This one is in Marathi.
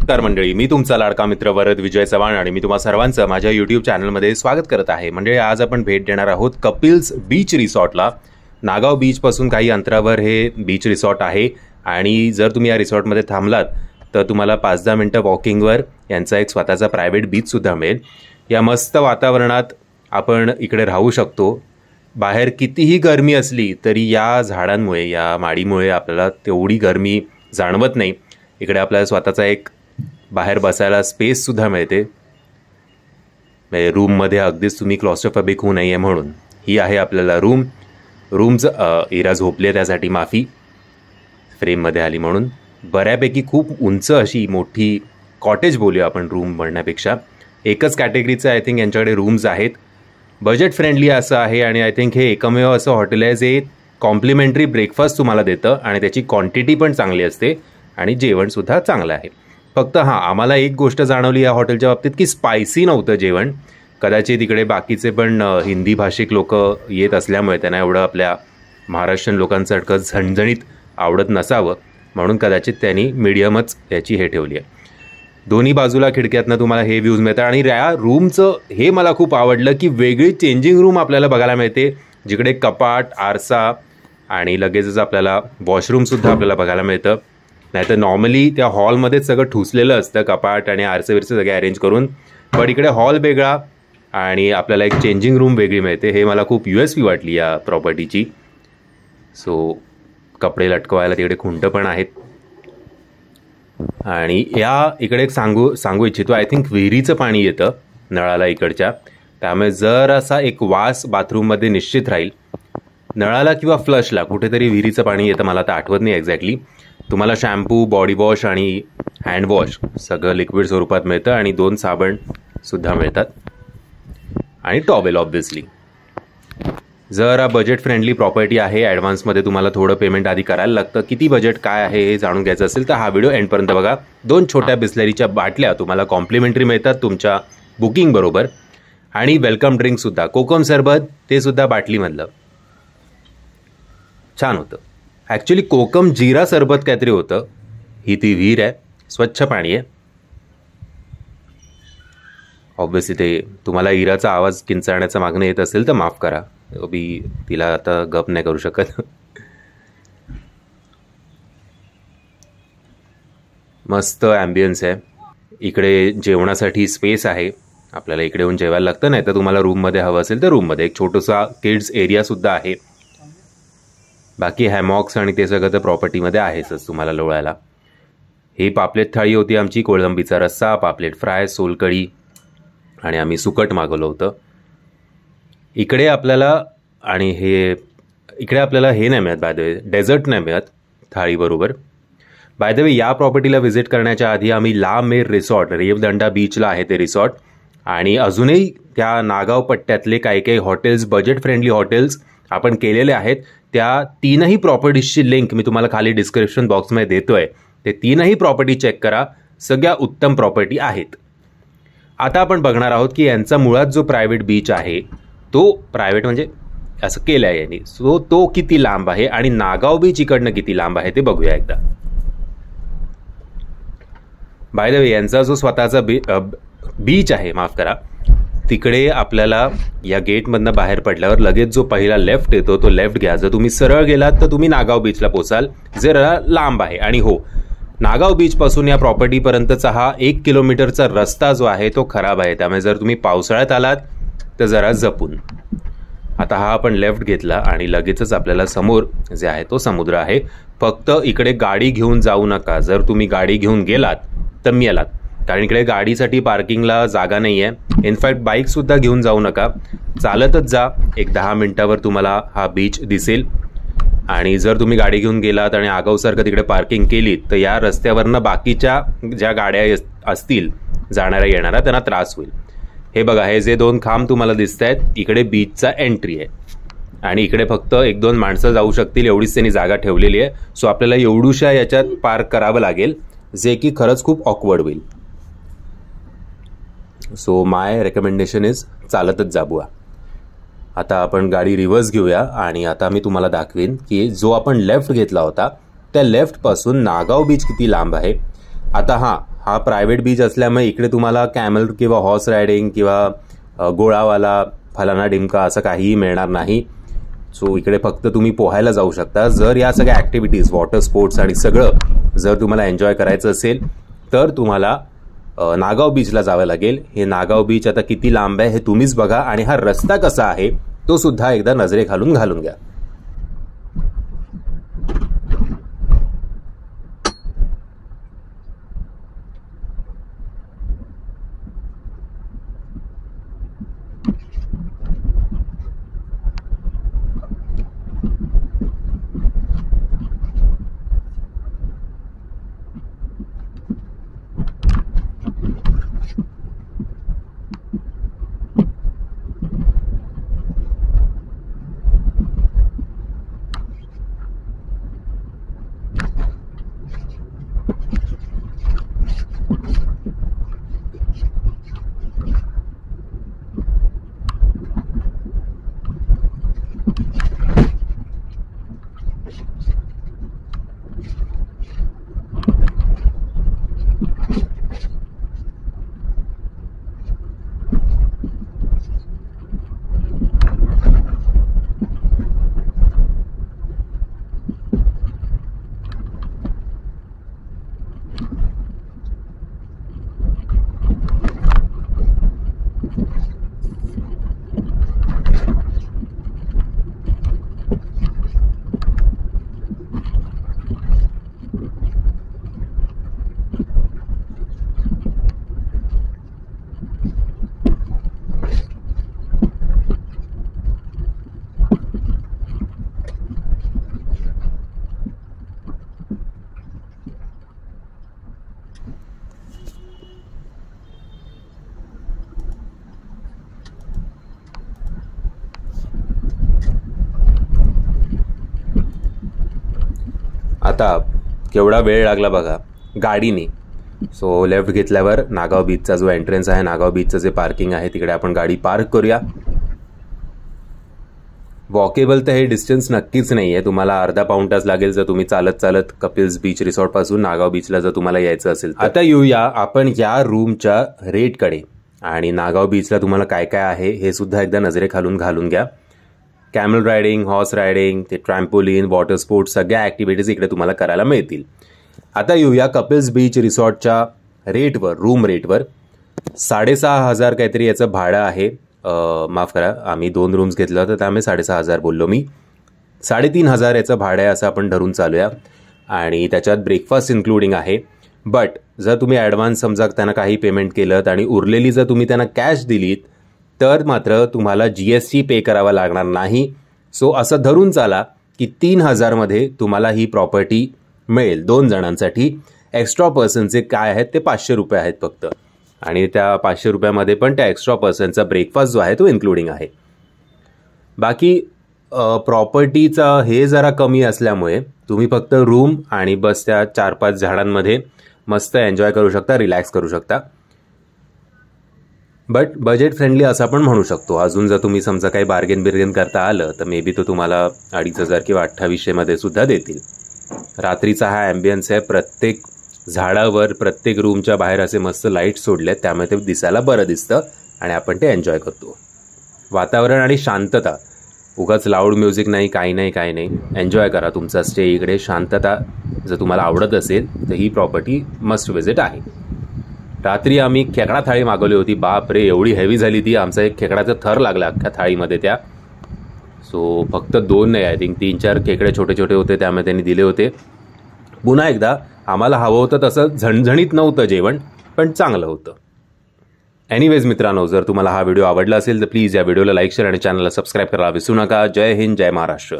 नमस्कार मंडळी, मी तुमचा लाडका मित्र वरद विजय चव्हाण आणि मी तुम्हा सर्वांचं माझ्या यूट्यूब चॅनलमध्ये स्वागत करत आहे. मंडळी, आज आपण भेट देणार आहोत कपिल्स बीच रिसॉर्टला. नागाव बीचपासून काही अंतरावर हे बीच रिसॉर्ट आहे आणि जर तुम्ही या रिसॉर्टमध्ये थांबलात तर तुम्हाला 5-10 मिनटं वॉकिंगवर यांचा एक स्वतःचा प्रायव्हेट बीचसुद्धा मिळेल. या मस्त वातावरणात आपण इकडे राहू शकतो. बाहेर कितीही गरमी असली तरी या झाडांमुळे, या माडीमुळे आपल्याला तेवढी गरमी जाणवत नाही. इकडे आपल्याला स्वतःचा एक बाहेर बसायला स्पेससुद्धा मिळते. म्हणजे रूममध्ये अगदीच तुम्ही क्लॉस्ट्रोफोबिक होऊ नये म्हणून ही आहे आपल्याला रूम्स. इरा झोपली आहे त्यासाठी माफी, फ्रेममध्ये आली म्हणून. बऱ्यापैकी खूप उंच अशी मोठी कॉटेज बोलूया आपण रूम म्हणण्यापेक्षा. एकच कॅटेगरीचं आय थिंक यांच्याकडे रूम्स आहेत. बजेट फ्रेंडली असं आहे आणि आय थिंक हे एकमेव असं हॉटेल आहे जे कॉम्प्लिमेंटरी ब्रेकफास्ट तुम्हाला देतं आणि त्याची क्वांटिटी पण चांगली असते आणि जेवणसुद्धा चांगलं आहे. फक्त आम्हाला एक गोष्ट जाणवली या हॉटेलच्या बाबतीत की स्पायसी नव्हतं जेवण. कदाचित इकडे बाकीचे पण हिंदी भाषिक लोक येत असल्यामुळे त्यांना एवढं आपल्या महाराष्ट्रीयन लोकांसारखं झणझणीत आवडत नसावं, म्हणून कदाचित त्यांनी मीडियमच याची हे ठेवली आहे. दोन्ही बाजूला खिडक्यातनं तुम्हाला हे व्ह्यूज मिळतात आणि या रूमचं हे मला खूप आवडलं की वेगळी चेंजिंग रूम आपल्याला बघायला मिळते, जिकडे कपाट, आरसा आणि लगेचच आपल्याला वॉशरूमसुद्धा आपल्याला बघायला मिळतं. नाहीतर नॉर्मली त्या हॉलमध्येच सगळं ठुसलेलं असतं, कपाट आणि आरसे विरसे सगळे अरेंज करून. पण इकडे हॉल वेगळा आणि आपल्याला एक चेंजिंग रूम वेगळी मिळते. हे मला खूप USP वाटली या प्रॉपर्टीची. सो कपडे लटकवायला तिकडे खुंट पण आहेत. आणि या इकडे एक सांगू इच्छितो, आय थिंक विहिरीचं पाणी येतं नळाला इकडच्या, त्यामुळे जर असा एक वास बाथरूममध्ये निश्चित राहील. नळाला किंवा फ्लशला कुठेतरी विहिरीचं पाणी येतं, मला तर आठवत नाही एक्झॅक्टली. तुम्हाला शॅम्पू, बॉडी वॉश आणि हँडवॉश सगळं लिक्विड स्वरूपात मिळतं आणि 2 साबणसुद्धा मिळतात आणि टॉवेल ऑब्व्हियसली. जर बजेट फ्रेंडली प्रॉपर्टी आहे, ॲडव्हान्समध्ये तुम्हाला थोडं पेमेंट आधी करायला लागतं. किती बजेट काय आहे हे जाणून घ्यायचं असेल तर हा व्हिडिओ एंडपर्यंत बघा. 2 छोट्या बिस्लरीच्या बाटल्या तुम्हाला कॉम्प्लिमेंटरी मिळतात तुमच्या बुकिंग बरोबर आणि वेलकम ड्रिंकसुद्धा. कोकम सरबत ते सुद्धा बाटलीमधलं छान होतं. ॲक्च्युली कोकम जिरा सरबत काहीतरी होतं. ही ती विहीर आहे, स्वच्छ पाणी आहे. ऑब्व्हियसली ते तुम्हाला इराचा आवाज किंचाळण्याचा मागणं येत असेल तर माफ करा, मी तिला आता गप नाही करू शकत. मस्त ॲम्बियन्स आहे. इकडे जेवणासाठी स्पेस आहे, आपल्याला इकडे येऊन जेवायला लागतं. नाही तर तुम्हाला रूममध्ये हवं असेल तर रूममध्ये एक छोटासा किड्स एरियासुद्धा आहे. बाकी हॅमॉक्स आणि ते सगळं तर प्रॉपर्टीमध्ये आहेच तुम्हाला लोळायला. ही पापलेट थाळी होती आमची. कोळंबीचा रस्सा, पापलेट फ्राय, सोलकढी आणि आम्ही सुकट मागवलं होतं. इकडे आपल्याला हे नाही मिळत, बाय द वे डेझर्ट नाही मिळत थाळीबरोबर. बाय द वे या प्रॉपर्टीला व्हिजिट करण्याच्या आधी आम्ही ला मेर रिसॉर्ट, रेवदंडा बीचला आहे ते रिसॉर्ट, आणि अजूनही त्या नागाव पट्ट्यातले काही हॉटेल्स, बजेट फ्रेंडली हॉटेल्स आपण केलेले आहेत. त्या 3ही प्रॉपर्टीजची लिंक मी तुम्हाला खाली डिस्क्रिप्शन बॉक्समध्ये देतोय. ते 3ही प्रॉपर्टी चेक करा, सगळ्या उत्तम प्रॉपर्टी आहेत. आता आपण बघणार आहोत की यांचा मुळात जो प्रायव्हेट बीच आहे, तो प्रायव्हेट म्हणजे असं केलं आहे यांनी, सो तो किती लांब आहे आणि नागाव बीच इकडनं किती लांब आहे ते बघूया एकदा. बाय द वे यांचा जो स्वतःचा बीच आहे, माफ करा, तिकडे आपल्याला या गेटमधनं बाहेर पडल्यावर लगेच जो पहिला लेफ्ट येतो तो लेफ्ट घ्या. जर तुम्ही सरळ गेलात तर तुम्ही नागाव बीचला पोचाल, जरा लांब आहे. आणि हो, नागाव बीचपासून या प्रॉपर्टीपर्यंतचा हा 1 किलोमीटरचा रस्ता जो आहे तो खराब आहे, त्यामुळे जर तुम्ही पावसाळ्यात आलात तर जरा जपून. आता आपण लेफ्ट घेतला आणि लगेचच आपल्याला समोर जे आहे तो समुद्र आहे. फक्त इकडे गाडी घेऊन जाऊ नका. जर तुम्ही गाडी घेऊन गेलात तर मेलात, कारण इकडे गाडीसाठी पार्किंगला जागा नाही आहे. इनफॅक्ट बाईकसुद्धा घेऊन जाऊ नका, चालतच जा. एक 10 मिनिटावर तुम्हाला हा बीच दिसेल. आणि जर तुम्ही गाडी घेऊन गेलात आणि आगाऊसारखं तिकडे पार्किंग केलीत तर या रस्त्यावरनं बाकीच्या ज्या गाड्या असतील जाणाऱ्या येणाऱ्या त्यांना त्रास होईल. हे बघा, हे जे 2 खांब तुम्हाला दिसत आहेत, इकडे बीचचा एंट्री आहे आणि इकडे फक्त 1-2 माणसं जाऊ शकतील एवढीच त्यांनी जागा ठेवलेली आहे. सो आपल्याला एवढूशा याच्यात पार्क करावं लागेल, जे की खरंच खूप ऑकवर्ड होईल. सो माय रेकमेंडेशन इज चालतच जा बुवा. आता आपण गाडी रिव्हर्स घेऊया आणि आता मी तुम्हाला दाखवेन की जो आपण लेफ्ट घेतला होता त्या लेफ्टपासून नागाव बीच किती लांब आहे. आता हा प्रायव्हेट बीच असल्यामुळे इकडे तुम्हाला कॅमल किंवा हॉर्स रायडिंग किंवा गोळावाला फलाना डिमका असं काहीही मिळणार नाही. सो इकडे फक्त तुम्ही पोहायला जाऊ शकता. जर या सगळ्या ॲक्टिव्हिटीज, वॉटर स्पोर्ट्स आणि सगळं जर तुम्हाला एन्जॉय करायचं असेल तर तुम्हाला नागाव बीचला जावं लागेल. हे नागाव बीच आता किती लांब आहे हे तुम्हीच बघा आणि हा रस्ता कसा आहे तो सुद्धा एकदा नजरेखालून घालून घ्या. आता केवढा वेळ लागला बघा गाडीने. सो लेफ्ट घेतल्यावर नागाव बीचचा जो एंट्रन्स आहे, नागाव बीचचं जे पार्किंग आहे तिकडे आपण गाडी पार्क करूया. वॉकेबल तर हे डिस्टन्स नक्कीच नाही आहे, तुम्हाला अर्धा पाऊण तास लागेल जर तुम्ही चालत चालत कपिल्स बीच रिसॉर्ट पासून नागाव बीचला जर तुम्हाला यायचं असेल. आता येऊया आपण या रूमच्या रेटकडे आणि नागाव बीचला तुम्हाला काय काय आहे हे सुद्धा एकदा नजरेखालून घालून घ्या. कॅमल रायडिंग, हॉर्स रायडिंग, ते ट्रॅम्पोलिन, वॉटर स्पोर्ट्स सगळ्या ॲक्टिव्हिटीज इकडे तुम्हाला करायला मिळतील. आता येऊया कपिल्स बीच रिसॉर्टच्या रेटवर. रूम रेटवर 6,500 काहीतरी याचं भाडं आहे. माफ करा, आम्ही 2 रूम्स घेतलं होतं त्यामुळे 6,500 बोललो मी. 3,500 याचं भाडं आहे असं आपण धरून चालूया आणि त्याच्यात ब्रेकफास्ट इन्क्लुडिंग आहे. बट जर तुम्ही ॲडव्हान्स समजा त्यांना काही पेमेंट केलं आणि उरलेली जर तुम्ही त्यांना कॅश दिलीत तर मात्र तुम्हाला GST पे करावा लागणार नाही. सो असं धरून चाला की 3,000 तुम्हाला ही प्रॉपर्टी मिळेल 2 जणांसाठी. एक्स्ट्रा पर्सनचे काय आहेत ते 500 रुपये आहेत फक्त आणि त्या 500 रुपयामध्ये पण त्या एक्स्ट्रा पर्सनचा ब्रेकफास्ट जो आहे तो इन्क्लुडिंग आहे. बाकी प्रॉपर्टीचा हे जरा कमी असल्यामुळे तुम्ही फक्त रूम आणि बस त्या 4-5 झाडांमध्ये मस्त एन्जॉय करू शकता, रिलॅक्स करू शकता. बट बजेट फ्रेंडली असं आपण म्हणू शकतो. अजून जर तुम्ही समजा काही बार्गेन करता आलं तर मे बी तो तुम्हाला 2,500 किंवा 2,800 सुद्धा देतील. रात्रीचा हा ॲम्बियन्स आहे. प्रत्येक झाडावर, प्रत्येक रूमच्या बाहेर असे मस्त लाईट सोडलेत त्यामुळे ते दिसायला बरं दिसतं आणि आपण ते एन्जॉय करतो. वातावरण आणि शांतता, उगाच लाऊड म्युझिक नाही, काही नाही. एन्जॉय करा तुमचा स्टे इकडे. शांतता जर तुम्हाला आवडत असेल तर ही प्रॉपर्टी मस्ट विजिट आहे. रात्री आम्ही खेकडा थाळी मागवली होती. बाप रे, एवढी हेवी झाली ती, आमचा एक खेकडाचा थर लागला अख्ख्या थाळीमध्ये त्या. सो फक्त 2 नाही, आय थिंक 3-4 खेकडे छोटे छोटे होते त्यामुळे त्यांनी दिले होते. पुन्हा एकदा आम्हाला हवं होतं तसं झणझणीत नव्हतं जेवण, पण चांगलं होतं. एनिवेज मित्रांनो, जर तुम्हाला हा व्हिडिओ आवडला असेल तर प्लीज या व्हिडिओला लाईक, शेअर आणि चॅनलला सबस्क्राईब करायला विसरू नका. जय हिंद, जय महाराष्ट्र.